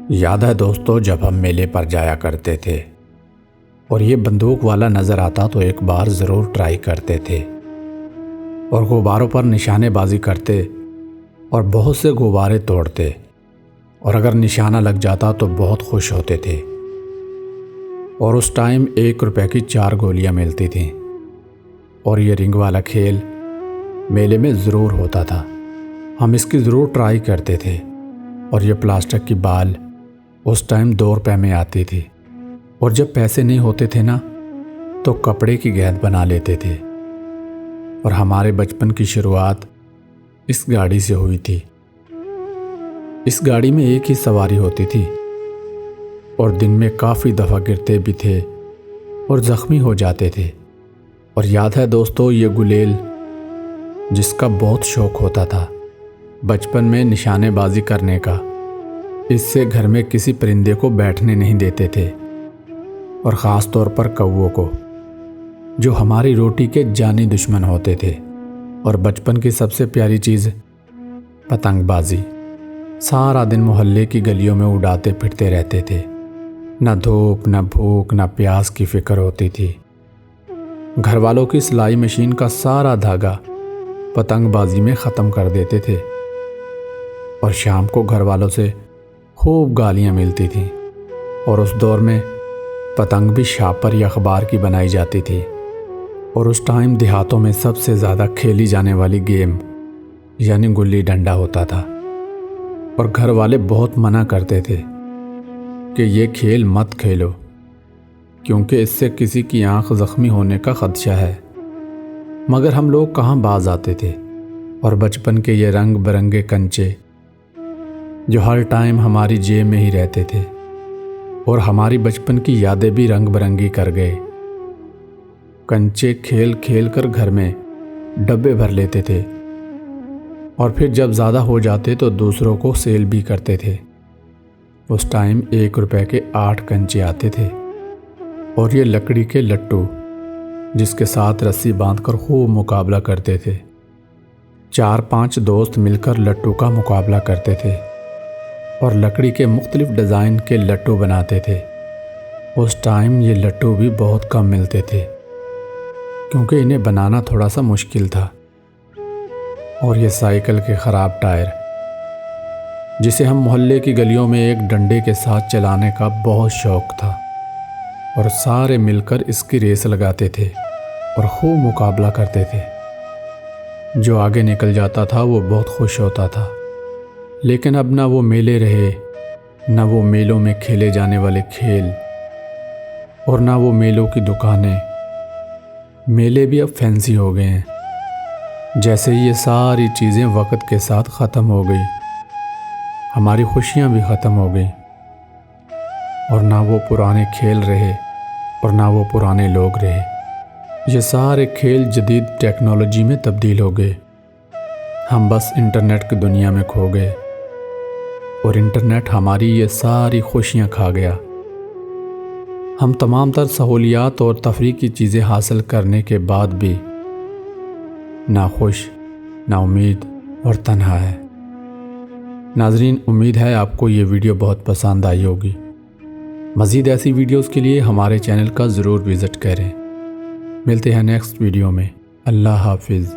یاد ہے دوستو، جب ہم میلے پر جایا کرتے تھے اور یہ بندوق والا نظر آتا تو ایک بار ضرور ٹرائی کرتے تھے اور غباروں پر نشانے بازی کرتے اور بہت سے غبارے توڑتے، اور اگر نشانہ لگ جاتا تو بہت خوش ہوتے تھے۔ اور اس ٹائم 1 روپے کی 4 گولیاں ملتی تھیں، اور یہ رنگ والا کھیل میلے میں ضرور ہوتا تھا۔ ہم اس کی ضرور ٹرائی کرتے تھے۔ اور یہ پلاسٹک کی بال اس ٹائم 2 روپے میں آتی تھی، اور جب پیسے نہیں ہوتے تھے نا تو کپڑے کی گیند بنا لیتے تھے۔ اور ہمارے بچپن کی شروعات اس گاڑی سے ہوئی تھی۔ اس گاڑی میں ایک ہی سواری ہوتی تھی، اور دن میں کافی دفعہ گرتے بھی تھے اور زخمی ہو جاتے تھے۔ اور یاد ہے دوستو، یہ گلیل جس کا بہت شوق ہوتا تھا بچپن میں نشانے بازی کرنے کا، اس سے گھر میں کسی پرندے کو بیٹھنے نہیں دیتے تھے، اور خاص طور پر کووں کو، جو ہماری روٹی کے جانی دشمن ہوتے تھے۔ اور بچپن کی سب سے پیاری چیز پتنگ بازی، سارا دن محلے کی گلیوں میں اڑاتے پھرتے رہتے تھے۔ نہ دھوپ، نہ بھوک، نہ پیاس کی فکر ہوتی تھی۔ گھر والوں کی سلائی مشین کا سارا دھاگا پتنگ بازی میں ختم کر دیتے تھے، اور شام کو گھر والوں سے خوب گالیاں ملتی تھیں۔ اور اس دور میں پتنگ بھی شاپر یا اخبار کی بنائی جاتی تھی۔ اور اس ٹائم دیہاتوں میں سب سے زیادہ کھیلی جانے والی گیم یعنی گلی ڈنڈا ہوتا تھا، اور گھر والے بہت منع کرتے تھے کہ یہ کھیل مت کھیلو، کیونکہ اس سے کسی کی آنکھ زخمی ہونے کا خدشہ ہے۔ مگر ہم لوگ کہاں باز آتے تھے، اور بچپن کے یہ رنگ برنگے کنچے جو ہر ٹائم ہماری جیب میں ہی رہتے تھے، اور ہماری بچپن کی یادیں بھی رنگ برنگی کر گئے۔ کنچے کھیل کھیل کر گھر میں ڈبے بھر لیتے تھے، اور پھر جب زیادہ ہو جاتے تو دوسروں کو سیل بھی کرتے تھے۔ اس ٹائم 1 روپے کے 8 کنچے آتے تھے، اور یہ لکڑی کے لٹو جس کے ساتھ رسی باندھ کر خوب مقابلہ کرتے تھے۔ 4-5 دوست مل کر لٹو کا مقابلہ کرتے تھے، اور لکڑی کے مختلف ڈیزائن کے لٹو بناتے تھے۔ اس ٹائم یہ لٹو بھی بہت کم ملتے تھے، کیونکہ انہیں بنانا تھوڑا سا مشکل تھا۔ اور یہ سائیکل کے خراب ٹائر جسے ہم محلے کی گلیوں میں ایک ڈنڈے کے ساتھ چلانے کا بہت شوق تھا، اور سارے مل کر اس کی ریس لگاتے تھے اور خوب مقابلہ کرتے تھے۔ جو آگے نکل جاتا تھا وہ بہت خوش ہوتا تھا۔ لیکن اب نہ وہ میلے رہے، نہ وہ میلوں میں کھیلے جانے والے کھیل، اور نہ وہ میلوں کی دکانیں۔ میلے بھی اب فینسی ہو گئے ہیں، جیسے یہ ساری چیزیں وقت کے ساتھ ختم ہو گئی۔ ہماری خوشیاں بھی ختم ہو گئی، اور نہ وہ پرانے کھیل رہے اور نہ وہ پرانے لوگ رہے۔ یہ سارے کھیل جدید ٹیکنالوجی میں تبدیل ہو گئے۔ ہم بس انٹرنیٹ کی دنیا میں کھو گئے، اور انٹرنیٹ ہماری یہ ساری خوشیاں کھا گیا۔ ہم تمام تر سہولیات اور تفریح کی چیزیں حاصل کرنے کے بعد بھی نا خوش، نا امید اور تنہا ہے۔ ناظرین، امید ہے آپ کو یہ ویڈیو بہت پسند آئی ہوگی۔ مزید ایسی ویڈیوز کے لیے ہمارے چینل کا ضرور وزٹ کریں۔ ملتے ہیں نیکسٹ ویڈیو میں۔ اللہ حافظ۔